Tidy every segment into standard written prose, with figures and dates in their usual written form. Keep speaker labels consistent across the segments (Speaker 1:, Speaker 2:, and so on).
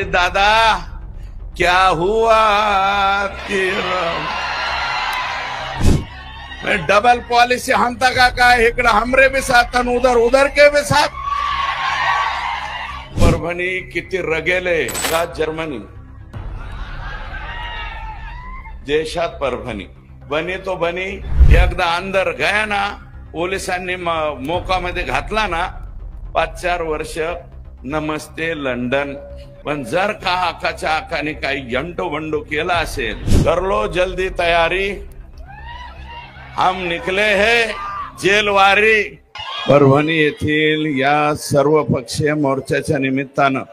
Speaker 1: दादा क्या हुआ तेरा मैं डबल पॉलिसी हमता का इकडे हमरे भी साथ आणि उधर के भी साथ। परभणी किती रगेले का जर्मनी देशात परभणी बनी तो बनी एकदा अंदर गया ना पोलिसांनी मोकामध्ये घातला ना 5-4 वर्ष नमस्ते लंडन। पण जर का आकाच्या आकाने काही यंटो बंडो केला असेल कर लो जल्दी तयारी हम निकले हैं जेलवारी। परभणी येथील या सर्व पक्षीय मोर्चाच्या निमित्तानं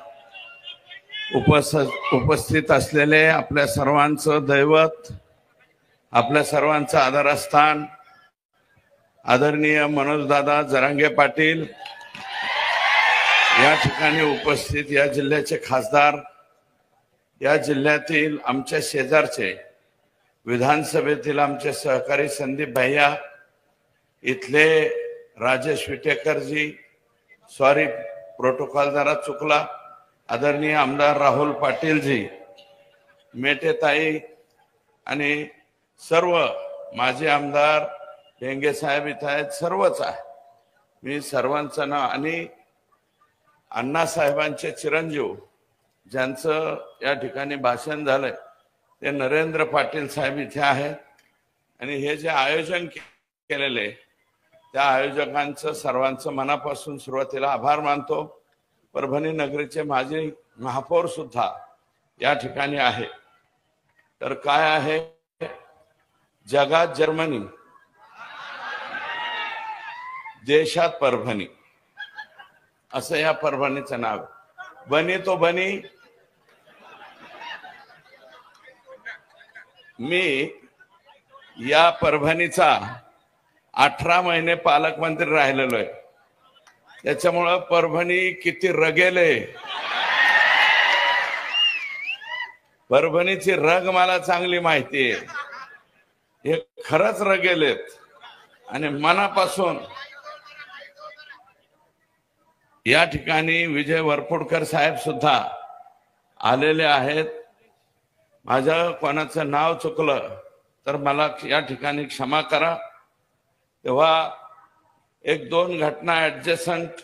Speaker 1: उपस्थित असलेले आपल्या सर्वांचं दैवत आपल्या सर्वांचं आदरस्थान आदरणीय मनोजदादा जरांगे पाटील या ठिकाणी उपस्थित या जिल्ह्याचे खासदार या जिल्ह्यातील आमच्या शेजारचे विधानसभेतील आमचे सहकारी संदीप भैया इथले राजेश विटेकर जी सॉरी प्रोटोकॉल जरा चुकला आदरणीय आमदार राहुल पाटील जी मेटेताई आणि सर्व माजी आमदार भेंगे साहेब इथे आहेत सर्वच आहे। मी सर्वांचं नाव आणि अण्णासाहेबांचे चिरंजीव ज्यांचं या ठिकाणी भाषण झालंय ते नरेंद्र पाटील साहेब इथे आहेत आणि हे जे आयोजन केलेले त्या आयोजकांचं सर्वांचं मनापासून सुरुवातीला आभार मानतो। परभणी नगरीचे माजी महापौर सुद्धा या ठिकाणी आहे। तर काय आहे जगात जर्मनी देशात परभणी असं या परभणीचं नाव बनी तो बनी। मी या परभणीचा 18 महिने पालकमंत्री राहिलेलो आहे त्याच्यामुळे परभणी किती रगेले परभणीची रग मला चांगली माहिती आहे। हे खरंच रगेलेत आणि मनापासून या ठिकाणी विजय वरपुडकर साहेब सुद्धा आलेले आहेत। माझं कोणाचं नाव चुकलं तर मला या ठिकाणी क्षमा करा। तेव्हा 1-2 घटना ऍडजस्टंट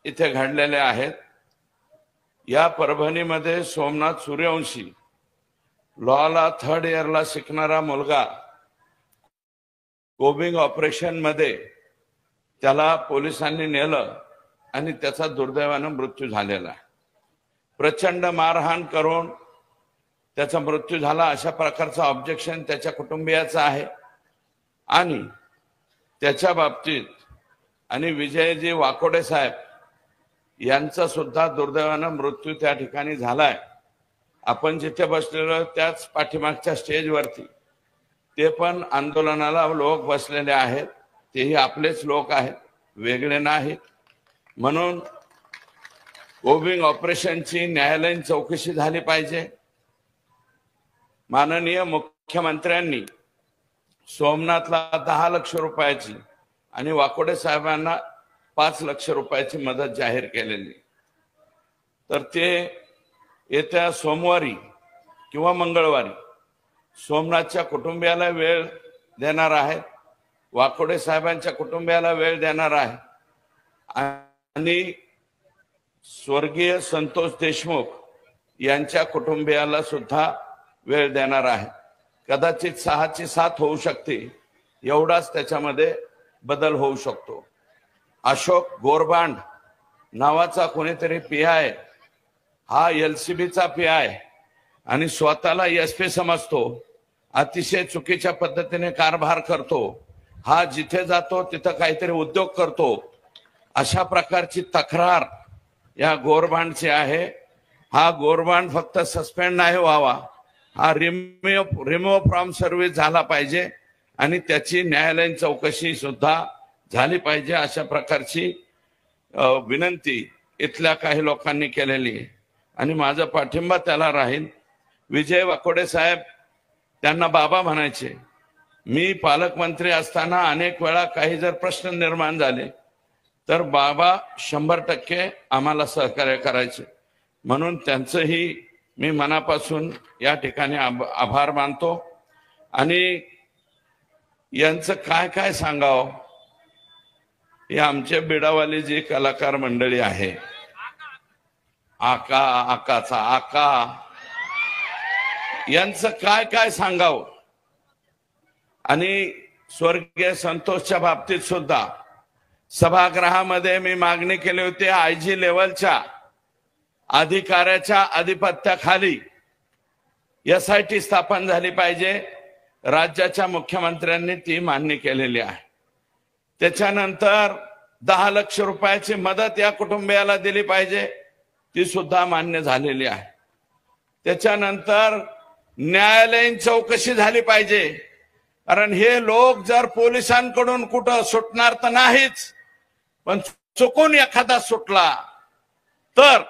Speaker 1: इथे घडलेल्या आहेत। या परभणीमध्ये सोमनाथ सूर्यवंशी लॉला 3rd इयरला शिकणारा मुलगा कोबिंग ऑपरेशन मध्ये त्याला पोलिसांनी नेलं आणि त्याचा दुर्दैवाने मृत्यू झालेला आहे। प्रचंड मारहाण करून त्याचा मृत्यू झाला अशा प्रकारचं ऑब्जेक्शन त्याच्या कुटुंबियाचं आहे आणि त्याच्या बाबतीत आणि विजयजी वाकोडे साहेब यांचा सुद्धा दुर्दैवाने मृत्यू त्या ठिकाणी झालाय। आपण जिथे बसलेलो त्याच पाठीमागच्या स्टेजवरती ते पण आंदोलनाला लोक बसलेले आहेत तेही आपलेच लोक आहेत वेगळे नाहीत। म्हणून कोबिंग ऑपरेशनची न्यायालयीन चौकशी झाली पाहिजे। माननीय मुख्यमंत्र्यांनी सोमनाथला 10 लाख रुपयाची आणि वाकोडे साहेबांना 5 लाख रुपयाची मदत जाहीर केलेली तर ते येत्या सोमवारी किंवा मंगळवारी सोमनाथच्या कुटुंबियाला वेळ देणार आहेत वाकोडे साहेबांच्या कुटुंबियाला वेळ देणार आहे आणि स्वर्गीय संतोष देशमुख यांच्या कुटुंबियाला सुद्धा वेळ देणार आहे। कदाचित 6ची 7 होऊ शकते एवढाच त्याच्यामध्ये बदल होऊ शकतो। अशोक गोरबांड नावाचा कोणीतरी पीआय हा एलसीबीचा पीआय आणि स्वतःला एसपी समजतो अतिशय चुकीच्या पद्धतीने कारभार करतो हा जिथे जातो तिथं काहीतरी उद्योग करतो अशा प्रकारची तक्रार या गोरबांडची आहे। हा गोरबांड फक्त सस्पेंड नाही व्हावा हा रिमूव्ह फ्रॉम सर्व्हिस झाला पाहिजे आणि त्याची न्यायालयीन चौकशी सुद्धा झाली पाहिजे अशा प्रकारची विनंती इथल्या काही लोकांनी केलेली आहे आणि माझा पाठिंबा त्याला राहील। विजय वाकोडे साहेब त्यांना बाबा म्हणायचे। मी पालकमंत्री असताना अनेक वेळा काही जर प्रश्न निर्माण झाले तर बाबा 100% आम्हाला सहकार्य करायचे। म्हणून त्यांचंही मी मनापासून या ठिकाणी आभार मानतो। आणि यांचं काय काय सांगावं, हे आमचे बिडावाली जी कलाकार मंडळी आहे, आकाचा आका, यांचं काय काय सांगावं। आणि स्वर्गीय संतोषच्या बाबतीत सुद्धा सभागृहामध्ये मी मागणी केली होती, आयजी लेवलच्या अधिकाऱ्याच्या अधिपत्याखाली SIT स्थापन झाली पाहिजे। राज्याच्या मुख्यमंत्र्यांनी ती मान्य केलेली आहे। त्याच्यानंतर 10 लाख रुपयाची मदत या कुटुंबियाला दिली पाहिजे, ती सुद्धा मान्य झालेली आहे। त्याच्यानंतर न्यायालयीन चौकशी झाली पाहिजे, कारण हे लोक जर पोलिसांकडून कुठं सुटणार तर नाहीच, पण चुकून एखादा सुटला तर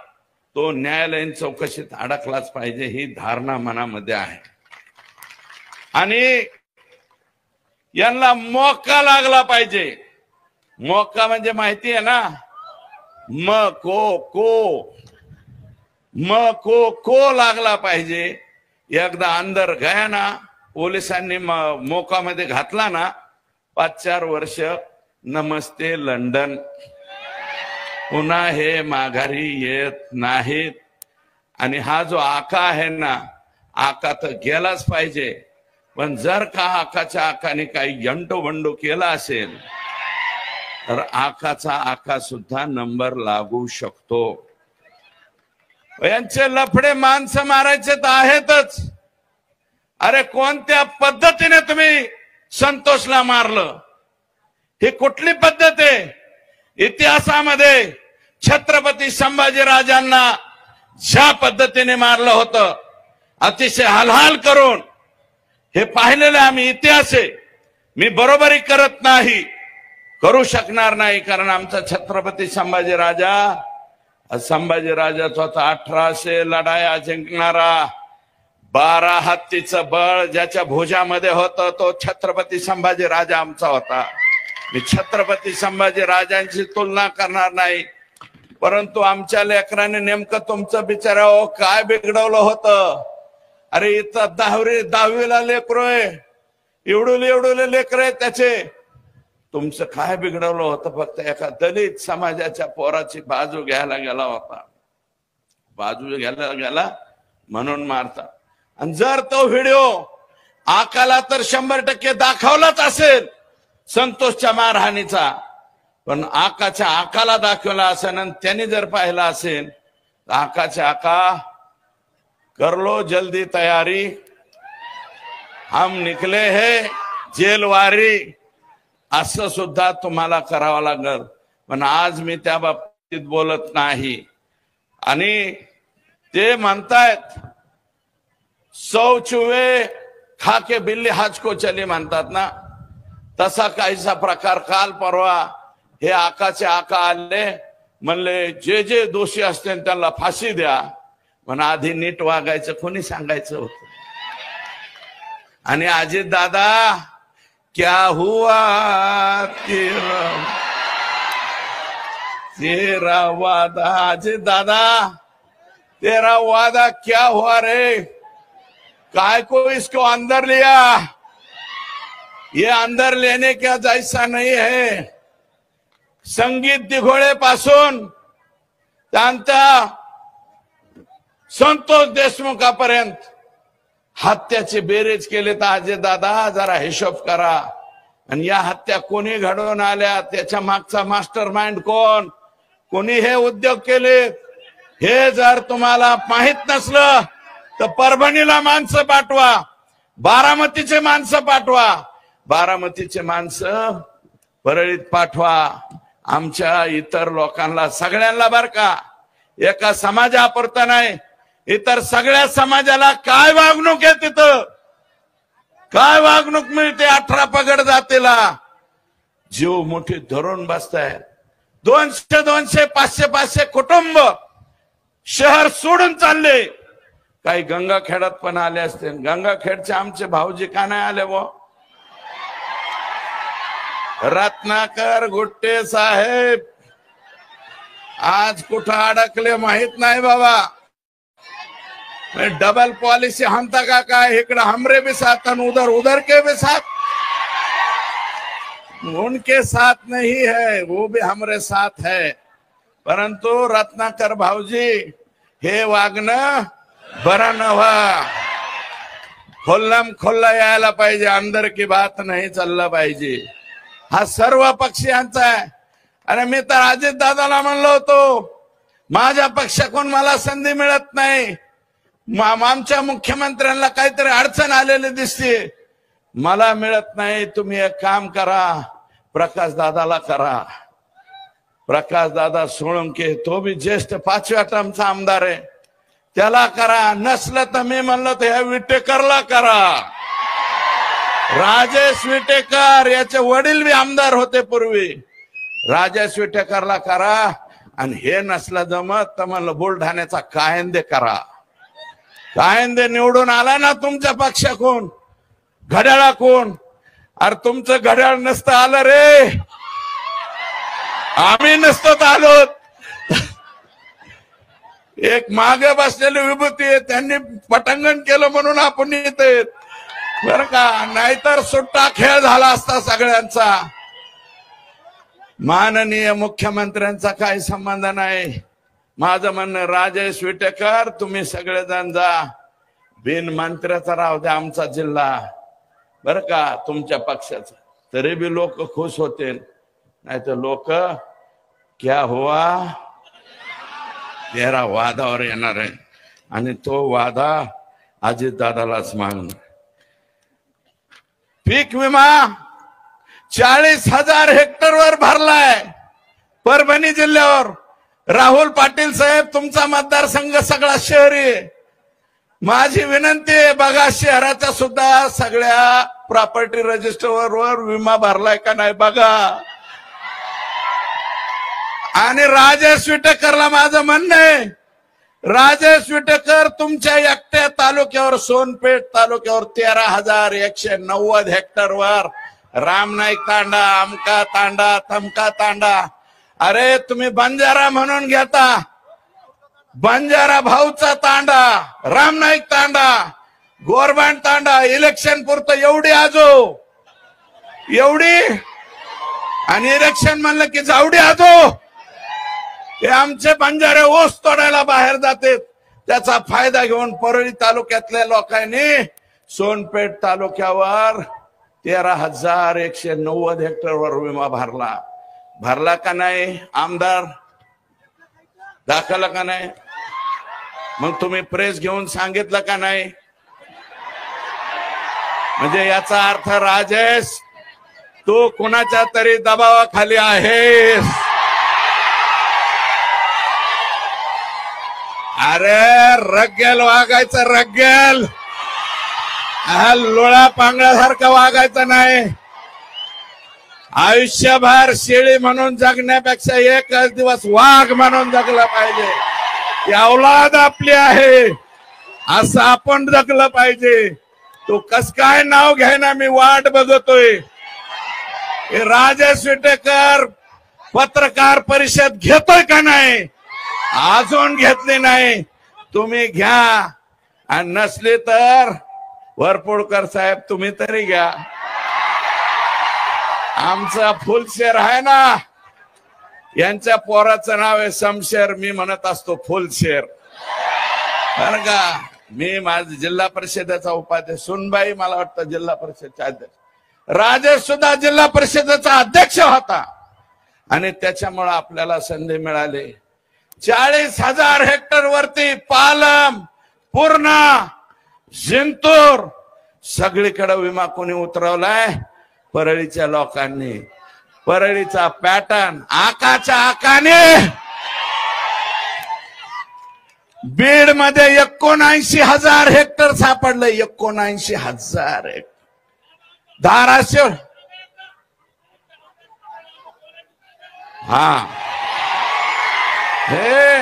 Speaker 1: तो न्यायालयीन चौकशीत अडकलाच पाहिजे, ही धारणा मनामध्ये आहे। आणि यांना मोका लागला पाहिजे। मोका म्हणजे माहिती आहे ना, म को लागला पाहिजे। एकदा अंदर गया ना, पोलिसांनी मोकामध्ये घातला ना, 5-4 वर्ष नमस्ते लंडन, पुन्हा हे माघारी येत नाहीत। आणि हा जो आका आहे ना, आका तर गेलाच पाहिजे, पण जर का आकाच्या आकाने काही यंटोबंडो केला असेल तर आकाचा आका सुद्धा नंबर लागू शकतो। यांचे लफडे माणसं मारायचे तर आहेतच। अरे कोणत्या पद्धतीने तुम्ही संतोषला मारलं, ही कुठली पद्धत आहे? इतिहासामध्ये छत्रपती संभाजीराजांना ज्या पद्धतीने मारलं होतं, अतिशय हालहाल करून, हे पाहिलेलं आम्ही इतिहास आहे। मी बरोबरी करत नाही, करू शकणार नाही, कारण आमचा छत्रपती संभाजीराजाचा होता 1800 लढाया जिंकणारा, 12 हत्तीचं बळ ज्याच्या भुजामध्ये होतं, तो छत्रपती संभाजीराजा आमचा होता। मी छत्रपती संभाजीराजांची तुलना करणार नाही, परंतु आमच्या लेकराने नेमकं तुमचं बिचाराव काय बिघडवलं होतं? अरे इथं 10वीला लेकरू आहे, एवढुले लेकर आहे त्याचे, तुमचं काय बिघडवलं होतं? फक्त एका दलित समाजाच्या पोराची बाजू घ्यायला गेला होता, बाजू घ्यायला गेला म्हणून मारता। आणि जर तो व्हिडिओ आकाला तर 100% दाखवलाच असेल संतोषच्या मारहाणीचा, पण आकाच्या आकाला दाखवला असेल आणि त्यांनी जर पाहिला असेल तर आकाच्या आका, कर लो जल्दी तयारी, हम निकले है जेलवारी, असं सुद्धा तुम्हाला करावं लागल। पण आज मी त्या बाबतीत बोलत नाही। आणि ते म्हणतायत 100 चुहे खाके बिल्ली हाज को चली म्हणतात ना, तसा काहीसा प्रकार काल परवा हे आकाचे आका आले, म्हणले जे जे दोषी असतील त्यांना फाशी द्या, पण आधी नीट वागायचं कोणी सांगायचं होतं? आणि अजित दादा, क्या हुआ तेरा वादा, अजित दादा तेरा वादा क्या हुआ रे? काय को इसको अंदर लिया? ये अंदर लेने का जैसा नहीं है। संगीत दिघोळे पासून त्यांचा संतोष देशमुखापर्यंत हत्याचे बेरेज केले तर अजय दादा जरा हिशोब करा। आणि या हत्या कोणी घडवून आल्या, त्याच्या मागचा मास्टर माइंड कोण, कोणी हे उद्योग केले, हे जर तुम्हाला माहित नसलं तर परभणीला माणसं पाठवा, बारामतीचे माणसं पाठवा, बारामतीचे माणसं परळीत पाठवा, आमच्या इतर लोकांना सगळ्यांना बर का, एका समाजापुरता नाही, इतर सगळ्या समाजाला काय वागणूक आहे तिथं, काय वागणूक मिळते 18 पगड जातीला, जीव मोठी धरून बसताय। 200 500 कुटुंब शहर सोडून चालले। काही गंगाखेडात पण आले असते, गंगाखेडचे आमचे भाऊजी का नाही आले? वो रत्नाकर गुट्टे साहेब आज कुठं अडकले माहित नाही बाबा। डबल पॉलिसी हमता का इकडे हमरे भी साथ उधर उधर के भी साथ, उनके साथ नहीं है, वो भी हमारे साथ है। परंतु रत्नाकर भाऊजी हे वागणं बरं नव्हा, खोल्लम खोल्ला यायला पाहिजे, अंदर की बात नाही चाललं पाहिजे। हा सर्व पक्षीयांचा आहे। आणि मी तर अजित दादाला म्हणलो होतो, माझ्या पक्षाकडून मला संधी मिळत नाही, आमच्या मुख्यमंत्र्यांना काहीतरी अडचण आलेली दिसते, मला मिळत नाही, तुम्ही एक काम करा, प्रकाश दादाला करा। प्रकाश दादा सोळंके तो भी ज्येष्ठ 5व्या टर्मचा आमदार आहे, त्याला करा। नसलं तर मी म्हणलं तर ह्या विटेकरला करा, राजेश विटेकर, याचे वडील भी आमदार होते पूर्वी, राजेश विटेकरला करा। आणि हे नसलं जमत तर म्हणलं बुलढाण्याचा कायंदे करा। कायंदे निवडून आला ना तुमच्या पक्षाकडून, घड्याळाकडून, अरे तुमचं घड्याळ नसतं आलं रे, आम्ही नसतो आलो। एक मागे बसलेली विभूती आहे, त्यांनी पटांगण केलं म्हणून आपण येते बर का, नाहीतर सुट्टा खेळ झाला असता सगळ्यांचा। माननीय मुख्यमंत्र्यांचा काही संबंध नाही। माझं म्हणणं, राजेश विटेकर तुम्ही सगळेजण जा, बिन मंत्र्याचा राहू द्या आमचा जिल्हा बर का, तुमच्या पक्षाचा, तरी भी लोक खुश होते। नाही तर लोक क्या हुआ तेरा वादावर येणार आहे, आणि तो वादा अजित दादालाच मागणार। पीक विमा 40,000 हेक्टरवर भरलाय परभणी जिल्ह्यावर। राहुल पाटील साहेब, तुमचा मतदारसंघ सगळा शहरी आहे, माझी विनंती आहे, बघा शहराच्या सुद्धा सगळ्या प्रॉपर्टी रजिस्टरवर विमा भरलाय का नाही बघा। आणि राजेश विटेकरला माझं म्हणणं आहे, राजेश विटेकर तुमच्या एकट्या तालुक्यावर, सोनपेठ तालुक्यावर 13,190 हेक्टरवर रामनाईक तांडा, अमका तांडा, तमका तांडा, अरे तुम्ही बंजारा म्हणून घेता, बंजारा भाऊचा तांडा, रामनाईक तांडा, गोरबांड तांडा, इलेक्शन पुरतं एवढी आजो एवढी, आणि इलेक्शन म्हणलं की जावडी आजो, हे आमचे बंजारे ऊस तोडायला बाहेर जातात, त्याचा फायदा घेऊन परळी तालुक्यातल्या लोकांनी सोनपेठ तालुक्यावर 13,190 हेक्टरवर विमा भरला का नाही? आमदार दाखवला का नाही? मग तुम्ही प्रेस घेऊन सांगितलं का नाही? म्हणजे याचा अर्थ राजेश तू कुणाच्या तरी दबावाखाली आहेस। अरे रग्गेल वागायचं, रग्गेल, लोळा पांगळ्यासारखं वागायचं नाही। आयुष्यभर शेळी म्हणून जगण्यापेक्षा एकच दिवस वाघ म्हणून जगलं पाहिजे। ही औलाद आपली आहे, असं आपण जगलं पाहिजे। तू कस काय नाव घ्यायना, मी वाट बघतोय। राजेश विटेकर पत्रकार परिषद घेतोय का नाही? अजून घेतली नाही, तुम्ही घ्या, आणि नसले तर वरपुडकर साहेब तुम्ही तरी घ्या। आमचा फुलशेर आहे ना, यांच्या पोराचं नाव आहे शमशेर, मी म्हणत असतो फुलशेर बरं का। मी माझ जिल्हा परिषदेचा उपाध्यक्ष, सुनबाई मला वाटतं जिल्हा परिषदेचा अध्यक्ष, राजेश सुद्धा जिल्हा परिषदेचा अध्यक्ष होता, आणि त्याच्यामुळे आपल्याला संधी मिळाली। 40,000 हेक्टर वरती पालम, पूर्णा, जिंतूर सगळीकडे विमा कोणी उतरवलाय? परळीच्या लोकांनी। परळीचा पॅटर्न आकाच्या आकाने, बीड मध्ये 79,000 हेक्टर सापडलं, 79,000 हेक्टर। धाराशिव, हा हे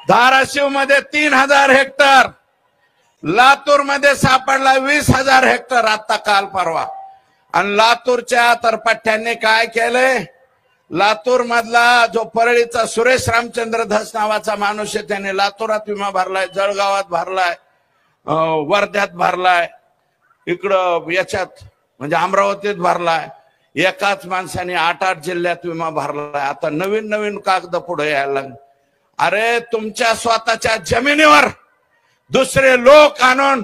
Speaker 1: धाराशिव मध्ये 3,000 हेक्टर, लातूर मध्ये सापडला 20,000 हेक्टर आता काल परवा। आणि लातूरच्या तरपट्ट्यांनी काय केलंय? लातूर मधला जो परळीचा सुरेश रामचंद्र धस नावाचा माणूस आहे, त्याने लातूरात विमा भरलाय, जळगावात भरलाय, वर्ध्यात भरलाय, इकडं याच्यात म्हणजे अमरावतीत भरलाय. एकाच माणसाने 8-8 जिल्ह्यात विमा भरलाय. आता नवीन नवीन कागद पुढे यायला लागले. अरे तुमच्या स्वतःच्या जमिनीवर दुसरे लोक आणून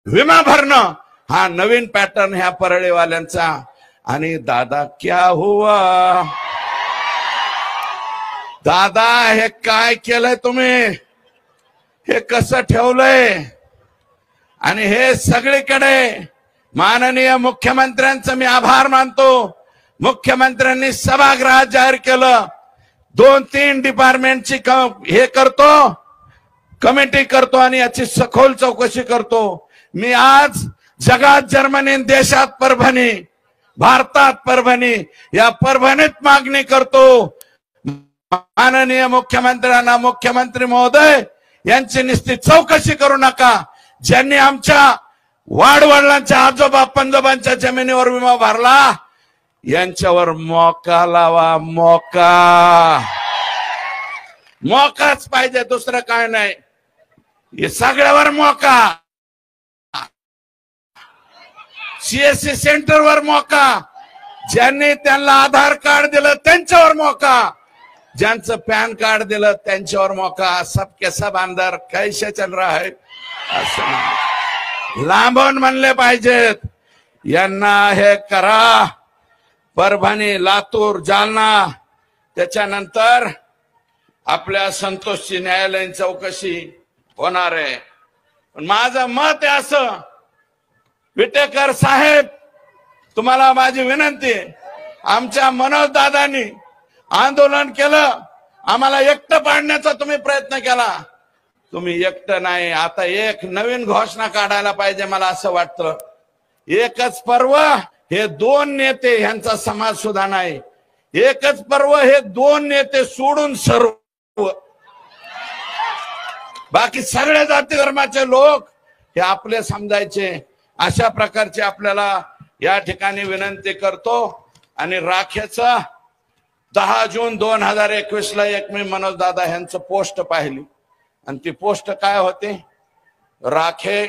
Speaker 1: विमा भरणं हा नवीन पॅटर्न ह्या परळीवाल्यांचा. आणि दादा क्या हुआ, दादा हे काय केलंय तुम्ही, हे कसं ठेवलंय. आणि हे सगळीकडे माननीय मुख्यमंत्र्यांचं मी आभार मानतो. मुख्यमंत्र्यांनी सभागृहात जाहीर केलं 2-3 डिपार्टमेंटची हे करतो, कमिटी करतो आणि याची सखोल चौकशी करतो. मी आज जगात जर्मनी, देशात परभणी, भारतात परभणी, या परभणीत मागणी करतो. माननीय मुख्यमंत्र्यांना, मुख्यमंत्री महोदय यांची नुसती चौकशी करू नका. ज्यांनी आमच्या वाडवडिलांच्या आजोबा पंजोबांच्या जमिनीवर विमा भरला यांच्यावर मोका लावा. मोकाच पाहिजे, दुसरं काय नाही. हे सगळ्यावर मोका. सीएससी सेंटरवर मोका. ज्यांनी त्यांना आधार कार्ड दिलं त्यांच्यावर मोका. ज्यांचं पॅन कार्ड दिलं त्यांच्यावर मोका. सबके सब अंदर कैसे चल रहा है असं लांबून म्हणले पाहिजेत. यांना हे करा. परभणी, लातूर, जालना, त्याच्यानंतर आपल्या संतोषची न्यायालयीन चौकशी होणार आहे. पण माझं मत आहे असं, विटेकर साहेब तुम्हाला माझी विनंती आहे. आमच्या मनोज दादांनी आंदोलन केलं, आम्हाला एकटं पाडण्याचा तुम्ही प्रयत्न केला. तुम्ही एकटं नाही, आता एक नवीन घोषणा काढायला पाहिजे. मला असं वाटतं एकच पर्व हे 2 नेते ह्यांचा समाज सुद्धा नाही. एकच पर्व हे 2 नेते सोडून सर्व बाकी सगळे जाती धर्माचे लोक हे आपले समजायचे. अशा प्रकारचे आपल्याला या ठिकाणी विनंती करतो. आणि राखेचं 10 जून 2021 ला एक मी मनोज दादा यांचं पोस्ट पाहिली. आणि ती पोस्ट काय होते, राखे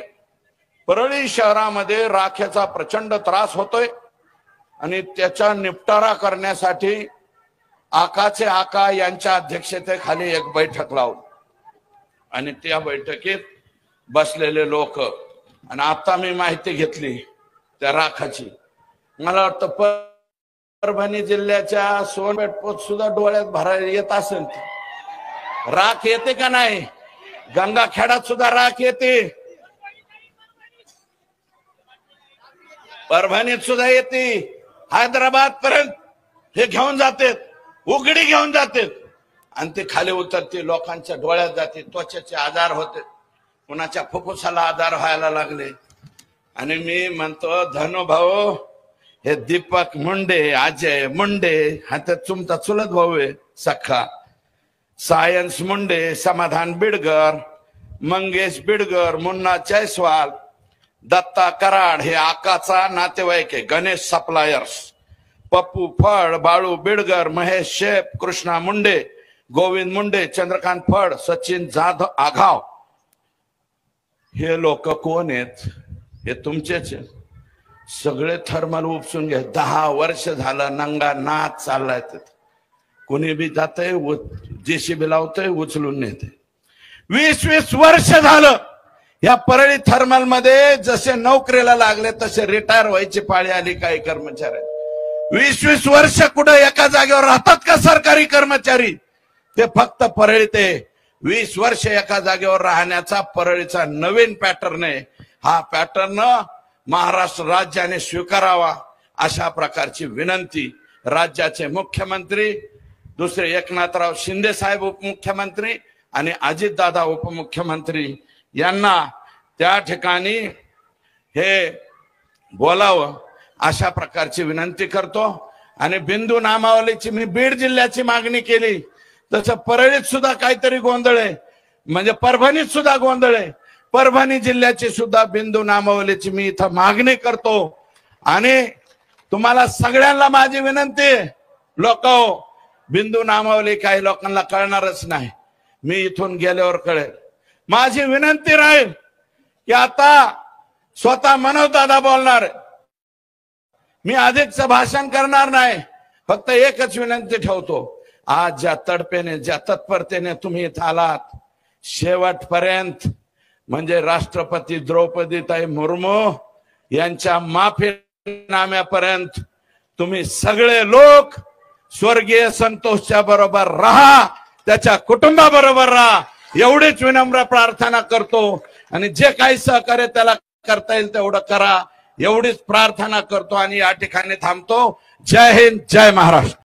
Speaker 1: परळी शहरामध्ये राखेचा प्रचंड त्रास होतोय आणि त्याचा निपटारा करण्यासाठी आकाचे आका यांच्या अध्यक्षतेखाली एक बैठक लावली. आणि त्या बैठकीत बसलेले लोक, आणि आता मी माहिती घेतली त्या राखाची, मला वाटतं परभणी जिल्ह्याच्या सोनपेठ सुद्धा डोळ्यात भरायला येत असेल. राख येते का नाही? गंगाखेडात सुद्धा राख येते, परभणीत सुद्धा येते, हैदराबाद पर्यंत हे घेऊन जाते, उघडी घेऊन जाते आणि ते खाली उतरते, लोकांच्या डोळ्यात जाते, त्वचेचे आजार होते, कुणाच्या फुफ्फुसाला आजार व्हायला लागले. आणि मी म्हणतो धनुभाऊ, हे दीपक मुंडे, अजय मुंडे, हा तर तुमचा चुलत भाऊ आहे सख्खा, सायन्स मुंडे, समाधान बिडगर, मंगेश बिडगर, मुन्ना जयस्वाल, दत्ता कराड हे आकाचा नातेवाईक आहे. गणेश सप्लायर्स, पप्पू फड, बाळू बिडगर, महेश शेप, कृष्णा मुंडे, गोविंद मुंडे, चंद्रकांत फड, सचिन जाधव आघाव, हे लोक कोण आहेत? हे तुमचेच सगळे. थर्मल उपसून घ्या. 10 वर्ष झालं नंगा नाच चाललाय. कोणी बी जातंय, जेसीबी लावतंय, उचलून नेते. 20-20 वर्ष झालं या परळी थर्मल मध्ये जसे नोकरीला लागले तसे रिटायर व्हायची पाळी आली काही कर्मचारी. 20-20 वर्ष कुठं एका जागेवर राहतात का सरकारी कर्मचारी? ते फक्त परळी ते 20 वर्ष एका जागेवर राहण्याचा परळीचा नवीन पॅटर्न आहे. हा पॅटर्न महाराष्ट्र राज्याने स्वीकारावा अशा प्रकारची विनंती राज्याचे मुख्यमंत्री दुसरे एकनाथराव शिंदे साहेब उपमुख्यमंत्री आणि अजितदादा उपमुख्यमंत्री यांना त्या ठिकाणी हे बोलावं अशा प्रकारची विनंती करतो. आणि बिंदू नामावलीची मी बीड जिल्ह्याची मागणी केली, तसं परळीत सुद्धा काहीतरी गोंधळ आहे, म्हणजे परभणीत सुद्धा गोंधळ आहे. परभणी जिल्ह्याची सुद्धा बिंदू नामावलीची मी इथं मागणी करतो. आणि तुम्हाला सगळ्यांना माझी विनंती आहे, लोक बिंदू नामावली काही लोकांना कळणारच नाही, मी इथून गेल्यावर कळेल. माझी विनंती राहील की आता स्वतः मनोज दादा बोलणार, मी अधिकचं भाषण करणार नाही. फक्त एकच विनंती ठेवतो, आज ज्या तडपेने ज्या तत्परतेने तुम्ही इथं आलात शेवटपर्यंत, म्हणजे राष्ट्रपती द्रौपदीताई मुर्मू यांच्या माफीनाम्यापर्यंत तुम्ही सगळे लोक स्वर्गीय संतोषच्या बरोबर राहा, त्याच्या कुटुंबाबरोबर राहा, एवढीच विनम्र प्रार्थना करतो. आणि जे काही सहकार्य त्याला करता येईल तेवढं करा, एवढीच प्रार्थना करतो आणि या ठिकाणी थांबतो. जय हिंद, जय महाराष्ट्र.